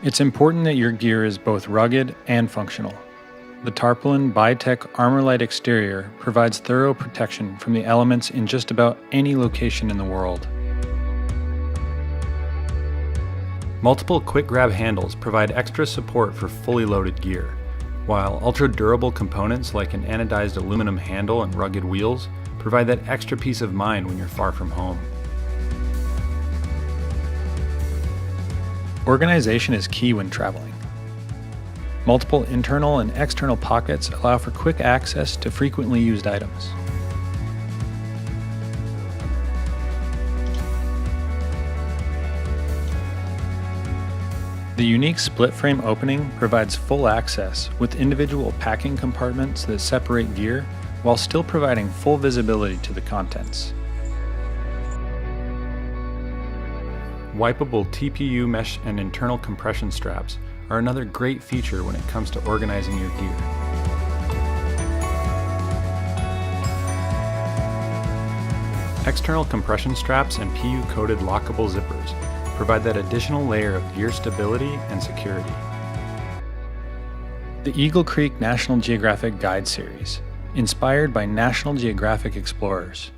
It's important that your gear is both rugged and functional. The tarpaulin Bi-Tech Armor-Lite exterior provides thorough protection from the elements in just about any location in the world. Multiple quick-grab handles provide extra support for fully loaded gear, while ultra-durable components like an anodized aluminum handle and rugged wheels provide that extra peace of mind when you're far from home. Organization is key when traveling. Multiple internal and external pockets allow for quick access to frequently used items. The unique split frame opening provides full access with individual packing compartments that separate gear while still providing full visibility to the contents. Wipeable TPU mesh and internal compression straps are another great feature when it comes to organizing your gear. External compression straps and PU-coated lockable zippers provide that additional layer of gear stability and security. The Eagle Creek National Geographic Guide Series, inspired by National Geographic explorers,